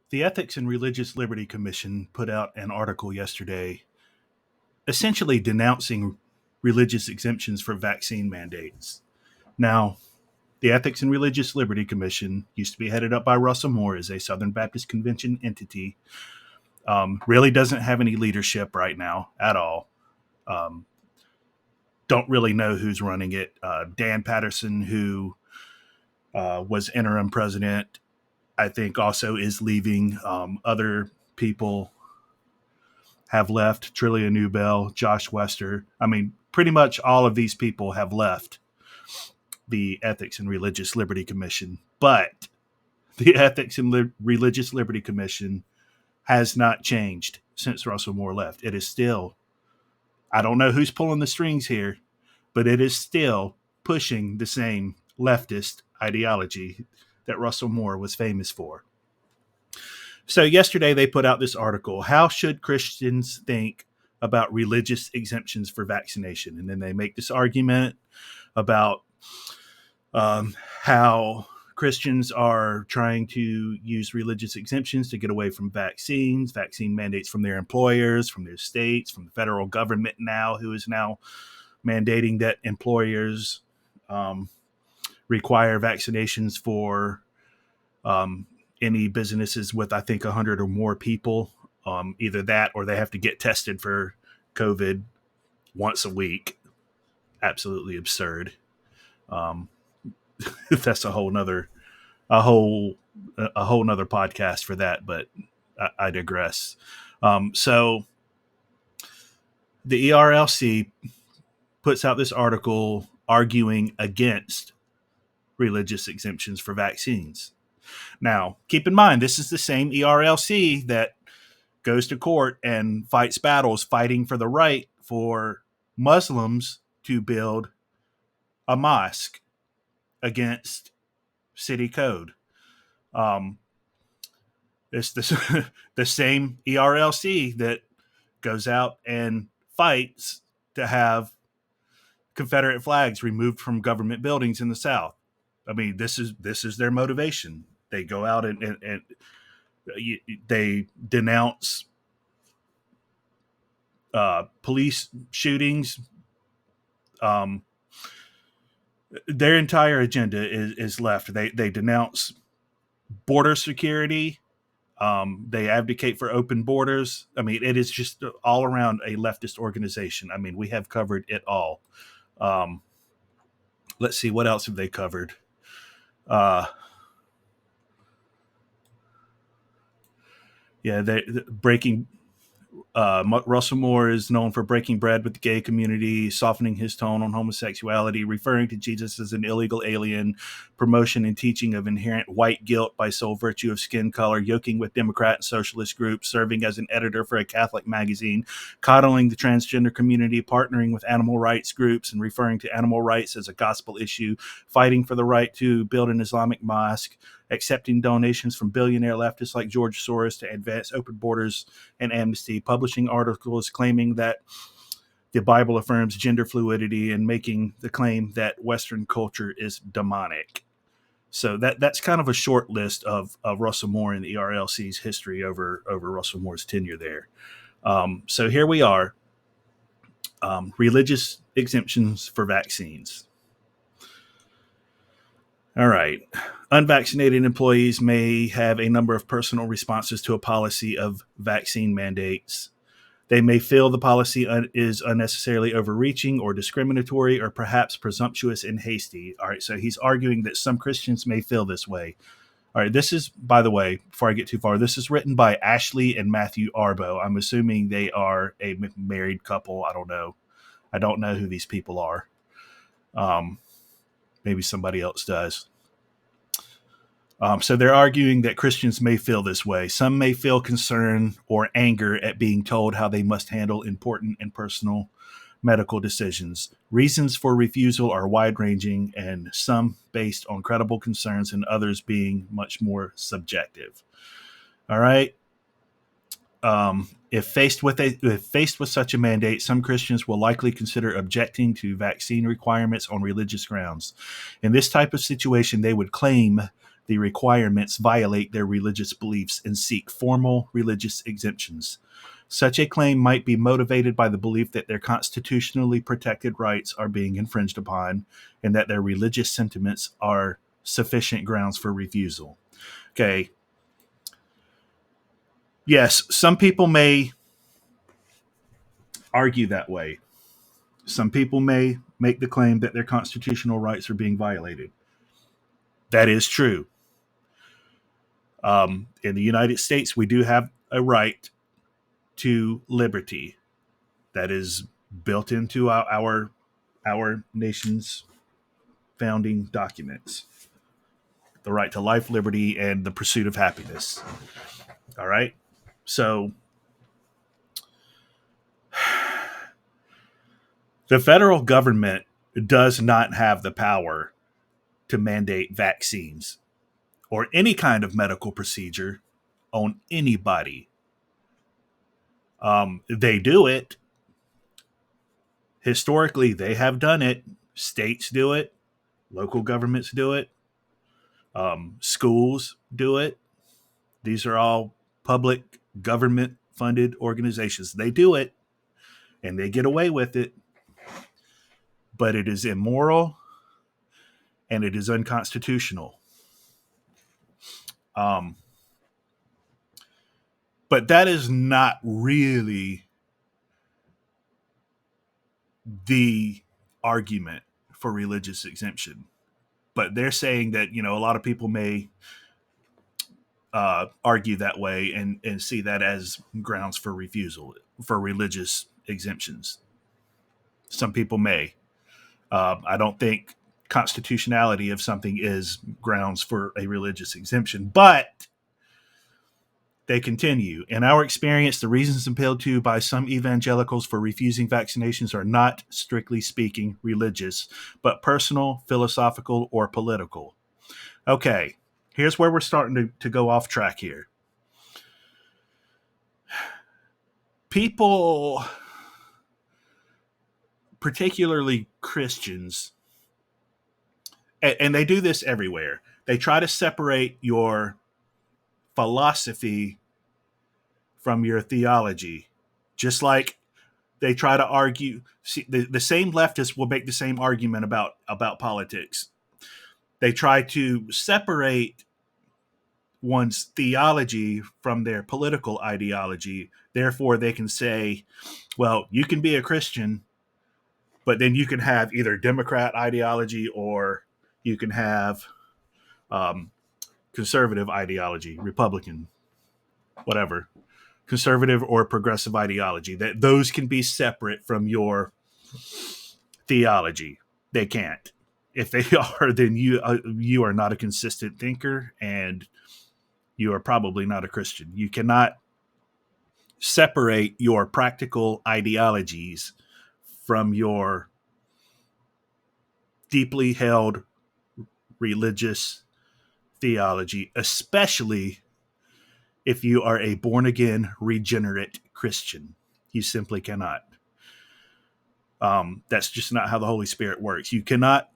The Ethics and Religious Liberty Commission put out an article yesterday essentially denouncing religious exemptions for vaccine mandates. Now, the Ethics and Religious Liberty Commission used to be headed up by Russell Moore, is a Southern Baptist Convention entity. Really doesn't have any leadership right now at all. Um, don't really know who's running it. Dan Patterson, who was interim president, I think also is leaving. Other people have left. Trillia Newbell, Josh Wester. I mean, pretty much all of these people have left the Ethics and Religious Liberty Commission. But the Ethics and Religious Liberty Commission has not changed since Russell Moore left. It is still, I don't know who's pulling the strings here, but it is still pushing the same leftist ideology that Russell Moore was famous for. So yesterday they put out this article, How Should Christians Think About Religious Exemptions for Vaccination? And then they make this argument about how Christians are trying to use religious exemptions to get away from vaccines, vaccine mandates from their employers, from their states, from the federal government now, who is now mandating that employers require vaccinations for any businesses with, I think, 100 or more people. Either that or they have to get tested for COVID once a week. Absolutely absurd. That's a whole nother podcast for that, but I digress. So the ERLC puts out this article arguing against religious exemptions for vaccines. Now, keep in mind, this is the same ERLC that goes to court and fights battles fighting for the right for Muslims to build a mosque against city code. It's the same ERLC that goes out and fights to have Confederate flags removed from government buildings in the South. I mean, this is their motivation. They go out and they denounce police shootings. Their entire agenda is left. They denounce border security. They advocate for open borders. I mean, it is just all around a leftist organization. I mean, we have covered it all. Let's see, what else have they covered? Breaking. Russell Moore is known for breaking bread with the gay community, softening his tone on homosexuality, referring to Jesus as an illegal alien, promotion and teaching of inherent white guilt by sole virtue of skin color, yoking with Democrat and socialist groups, serving as an editor for a Catholic magazine, coddling the transgender community, partnering with animal rights groups and referring to animal rights as a gospel issue, fighting for the right to build an Islamic mosque, accepting donations from billionaire leftists like George Soros to advance open borders and amnesty, publishing articles claiming that the Bible affirms gender fluidity and making the claim that Western culture is demonic. So that's kind of a short list of Russell Moore and the ERLC's history over Russell Moore's tenure there. So here we are, religious exemptions for vaccines. All right. Unvaccinated employees may have a number of personal responses to a policy of vaccine mandates. They may feel the policy is unnecessarily overreaching or discriminatory or perhaps presumptuous and hasty. All right. So he's arguing that some Christians may feel this way. All right. This is, by the way, before I get too far, this is written by Ashley and Matthew Arbo. I'm assuming they are a married couple. I don't know. I don't know who these people are. Maybe somebody else does. So they're arguing that Christians may feel this way. Some may feel concern or anger at being told how they must handle important and personal medical decisions. Reasons for refusal are wide-ranging, and some based on credible concerns and others being much more subjective. All right. If faced with such a mandate, some Christians will likely consider objecting to vaccine requirements on religious grounds. In this type of situation, they would claim the requirements violate their religious beliefs and seek formal religious exemptions. Such a claim might be motivated by the belief that their constitutionally protected rights are being infringed upon and that their religious sentiments are sufficient grounds for refusal. Okay. Yes, some people may argue that way. Some people may make the claim that their constitutional rights are being violated. That is true. In the United States, we do have a right to liberty that is built into our nation's founding documents. The right to life, liberty, and the pursuit of happiness. All right. So the federal government does not have the power to mandate vaccines or any kind of medical procedure on anybody. They do it. Historically, they have done it. States do it. Local governments do it. Schools do it. These are all public government funded organizations. They do it and they get away with it. But it is immoral and it is unconstitutional. But that is not really the argument for religious exemption. But they're saying that, a lot of people may argue that way and see that as grounds for refusal for religious exemptions. Some people may. I don't think constitutionality of something is grounds for a religious exemption, but they continue. In our experience, the reasons appealed to by some evangelicals for refusing vaccinations are not, strictly speaking, religious, but personal, philosophical, or political. Okay, here's where we're starting to go off track here. People, particularly Christians, and they do this everywhere, they try to separate your philosophy from your theology, just like they try to argue. See, the same leftists will make the same argument about politics. They try to separate one's theology from their political ideology. Therefore, they can say, well, you can be a Christian, but then you can have either Democrat ideology or you can have conservative ideology, Republican, whatever, conservative or progressive ideology. That those can be separate from your theology. They can't. If they are, then you are not a consistent thinker, and you are probably not a Christian. You cannot separate your practical ideologies from your deeply held religious theology, especially if you are a born-again, regenerate Christian. You simply cannot. That's just not how the Holy Spirit works. You cannot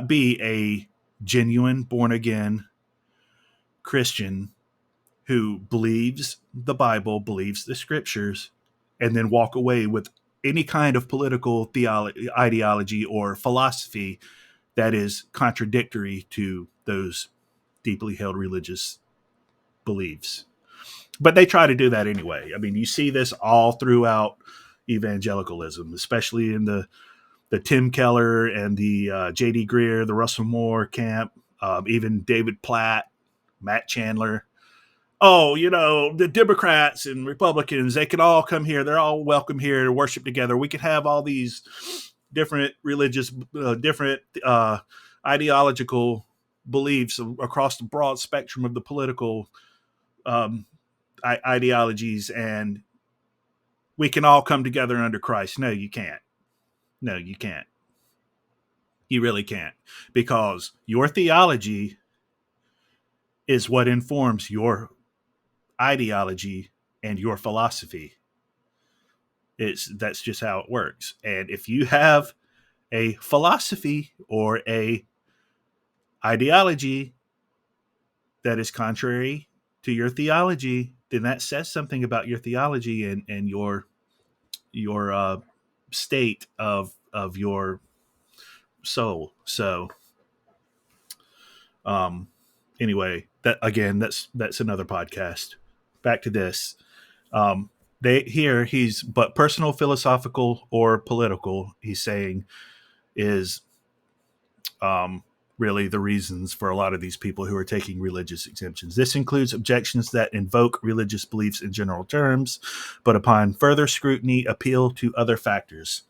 be a genuine, born-again Christian who believes the Bible, believes the scriptures, and then walk away with any kind of political ideology or philosophy that is contradictory to those deeply held religious beliefs. But they try to do that anyway. I mean, you see this all throughout evangelicalism, especially in the Tim Keller and the J.D. Greear, the Russell Moore camp, even David Platt, Matt Chandler. Oh, the Democrats and Republicans, they can all come here. They're all welcome here to worship together. We could have all these different religious, different ideological beliefs across the broad spectrum of the political ideologies, and we can all come together under Christ. No, you can't. No, you can't. You really can't, because your theology is what informs your ideology and your philosophy. That's just how it works. And if you have a philosophy or a ideology that is contrary to your theology, then that says something about your theology and your state of your soul. So um anyway, that again, that's another podcast. Back to this. They here he's but personal, philosophical, or political, he's saying, is um really the reasons for a lot of these people who are taking religious exemptions. This includes objections that invoke religious beliefs in general terms, but upon further scrutiny appeal to other factors.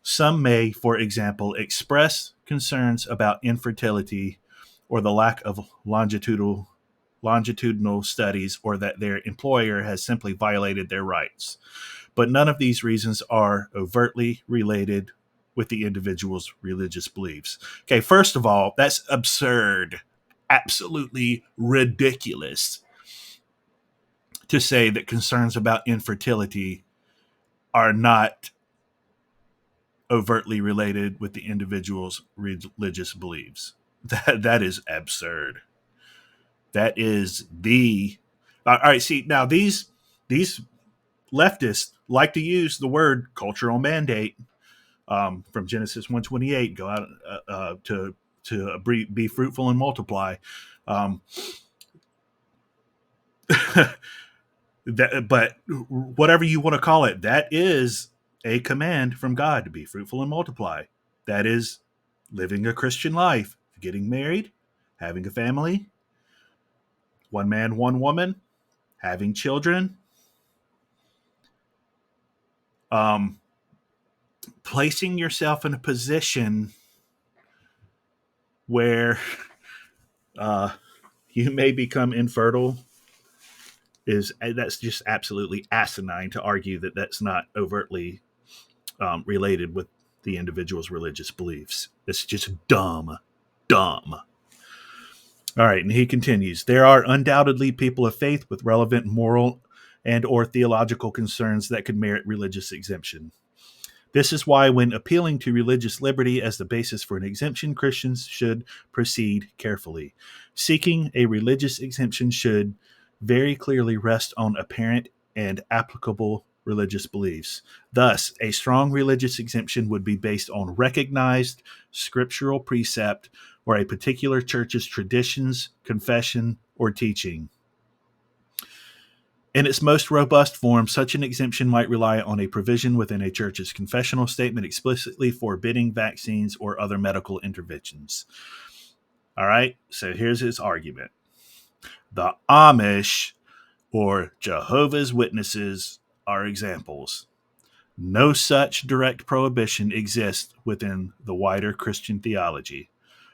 Some may, for example, express concerns about infertility or the lack of longitudinal studies, or that their employer has simply violated their rights. But none of these reasons are overtly related with the individual's religious beliefs. Okay, first of all, that's absurd. Absolutely ridiculous to say that concerns about infertility are not overtly related with the individual's religious beliefs. That is absurd. That is the all right. See, now these leftists like to use the word cultural mandate, from Genesis 1:28. Go out to be fruitful and multiply. Um, but whatever you want to call it, that is a command from God to be fruitful and multiply. That is living a Christian life, getting married, having a family, one man, one woman, having children, um, placing yourself in a position where uh, you may become infertile. That's just absolutely asinine to argue that that's not overtly related with the individual's religious beliefs. It's just dumb. All right, and he continues. There are undoubtedly people of faith with relevant moral and or theological concerns that could merit religious exemption. This is why, when appealing to religious liberty as the basis for an exemption, Christians should proceed carefully. Seeking a religious exemption should very clearly rest on apparent and applicable religious beliefs. Thus, a strong religious exemption would be based on recognized scriptural precept or a particular church's traditions, confession, or teaching. In its most robust form, such an exemption might rely on a provision within a church's confessional statement explicitly forbidding vaccines or other medical interventions. All right, so here's his argument. The Amish or Jehovah's Witnesses are examples. No such direct prohibition exists within the wider Christian theology,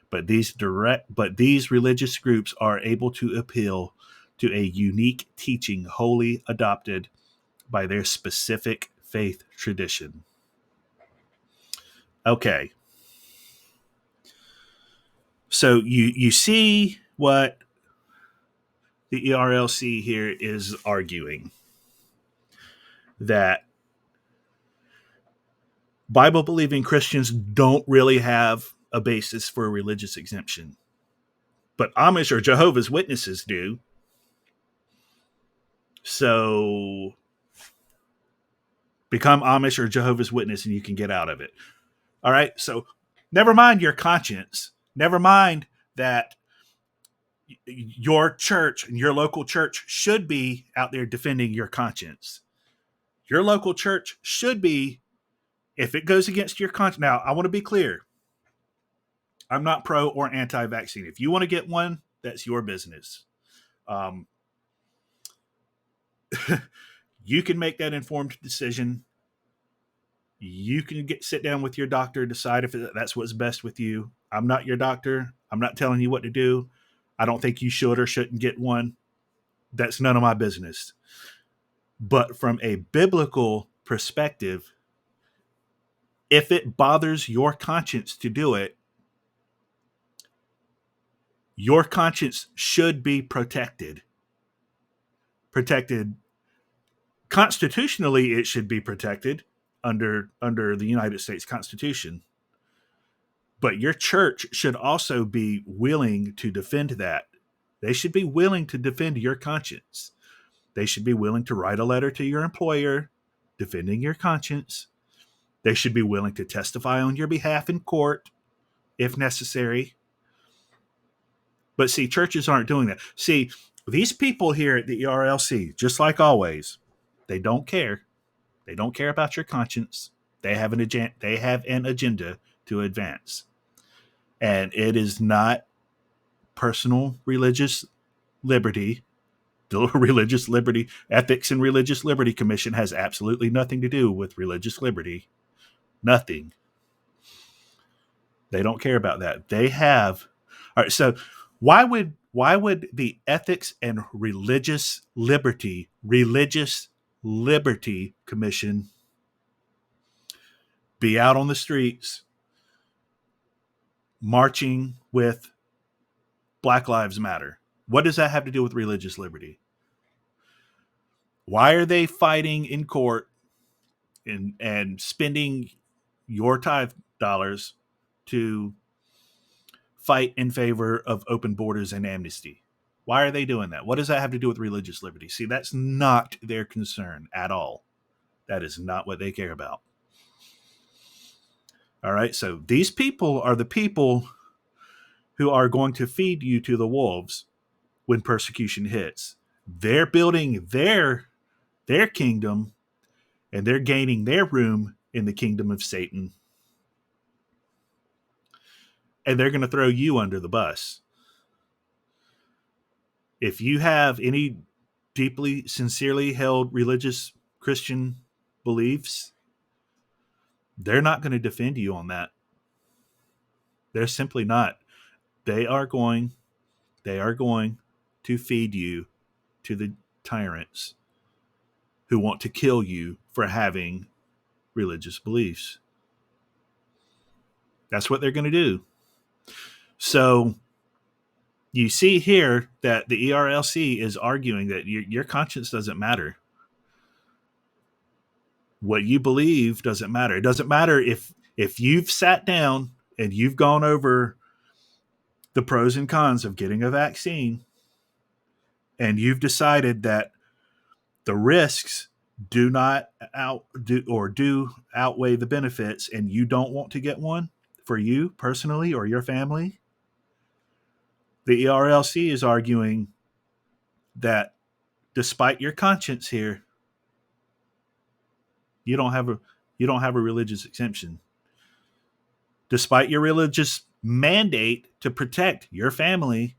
but these religious groups are able to appeal to a unique teaching wholly adopted by their specific faith tradition. Okay. So you see what the ERLC here is arguing, that Bible-believing Christians don't really have a basis for a religious exemption, but Amish or Jehovah's Witnesses do. So become Amish or Jehovah's Witness and you can get out of it. All right. So never mind your conscience. Never mind that your church and your local church should be out there defending your conscience. Your local church should be, if it goes against your conscience. Now, I want to be clear. I'm not pro or anti-vaccine. If you want to get one, that's your business. You can make that informed decision. You can sit down with your doctor, decide if that's what's best with you. I'm not your doctor. I'm not telling you what to do. I don't think you should or shouldn't get one. That's none of my business. But from a biblical perspective, if it bothers your conscience to do it, your conscience should be protected. Constitutionally, it should be protected under the United States Constitution. But your church should also be willing to defend that. They should be willing to defend your conscience. They should be willing to write a letter to your employer defending your conscience. They should be willing to testify on your behalf in court if necessary. But see, churches aren't doing that. See, these people here at the ERLC, just like always, they don't care. They don't care about your conscience. They have an agenda to advance. And it is not personal religious liberty. The Religious Liberty Ethics and Religious Liberty Commission has absolutely nothing to do with religious liberty. Nothing. They don't care about that. They have. All right. So why would the Ethics and Religious Liberty Commission be out on the streets marching with Black Lives Matter? What does that have to do with religious liberty? Why are they fighting in court and spending your tithe dollars to fight in favor of open borders and amnesty? Why are they doing that? What does that have to do with religious liberty? See, that's not their concern at all. That is not what they care about. All right. So these people are the people who are going to feed you to the wolves when persecution hits. They're building their kingdom, and they're gaining their room in the kingdom of Satan. And they're going to throw you under the bus. If you have any deeply, sincerely held religious Christian beliefs, they're not going to defend you on that. They're simply not. They are going to feed you to the tyrants who want to kill you for having religious beliefs. That's what they're going to do. So you see here that the ERLC is arguing that your conscience doesn't matter. What you believe doesn't matter. It doesn't matter if you've sat down and you've gone over the pros and cons of getting a vaccine, and you've decided that the risks do outweigh the benefits, and you don't want to get one for you personally or your family. The ERLC is arguing that despite your conscience here, you don't have a religious exemption. Despite your religious mandate to protect your family,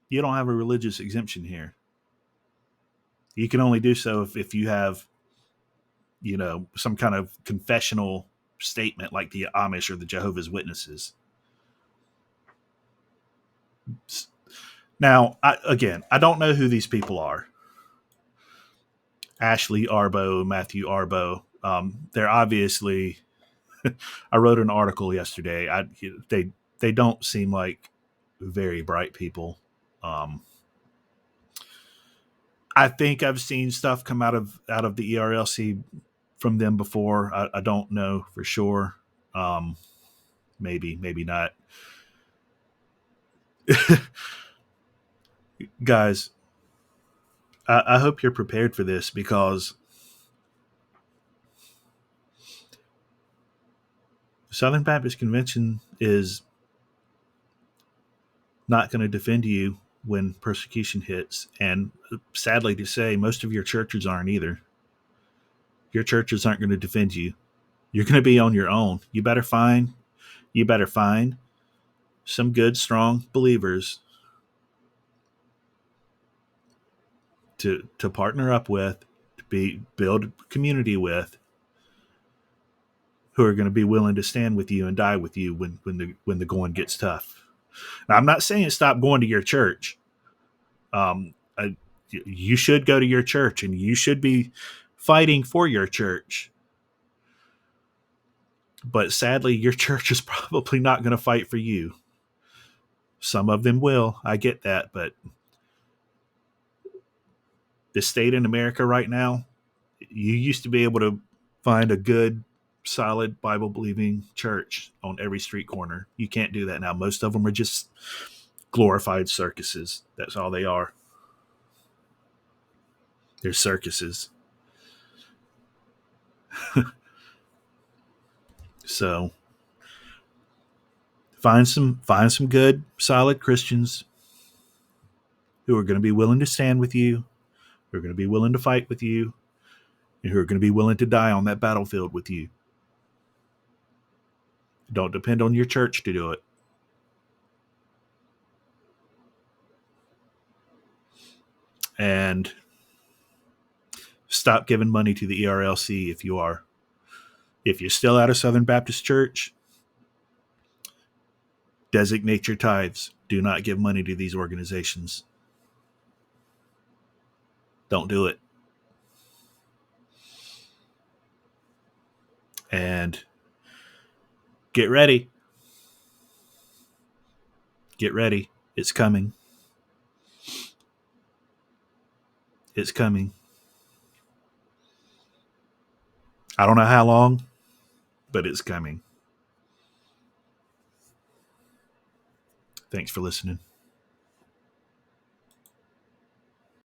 you don't have a religious exemption here. You can only do so if you have, some kind of confessional statement like the Amish or the Jehovah's Witnesses. Now, I don't know who these people are. Ashley Arbo, Matthew Arbo. They're obviously. I wrote an article yesterday. They don't seem like very bright people. I think I've seen stuff come out of the ERLC from them before. I don't know for sure. Maybe not. Guys, I hope you're prepared for this, because Southern Baptist Convention is not going to defend you when persecution hits. And sadly to say, most of your churches aren't either. Your churches aren't going to defend you. You're going to be on your own. You better find some good, strong believers to partner up with, to build community with, who are going to be willing to stand with you and die with you when the going gets tough. Now, I'm not saying stop going to your church. You should go to your church, and you should be fighting for your church. But sadly, your church is probably not going to fight for you. Some of them will. I get that. But the state in America right now, you used to be able to find a good, solid, Bible-believing church on every street corner. You can't do that now. Most of them are just glorified circuses. That's all they are. They're circuses. So find some good, solid Christians who are going to be willing to stand with you, who are going to be willing to fight with you, and who are going to be willing to die on that battlefield with you. Don't depend on your church to do it. And stop giving money to the ERLC if you are. If you're still out of Southern Baptist Church, designate your tithes. Do not give money to these organizations. Don't do it. And get ready. Get ready. It's coming. It's coming. I don't know how long, but it's coming. Thanks for listening.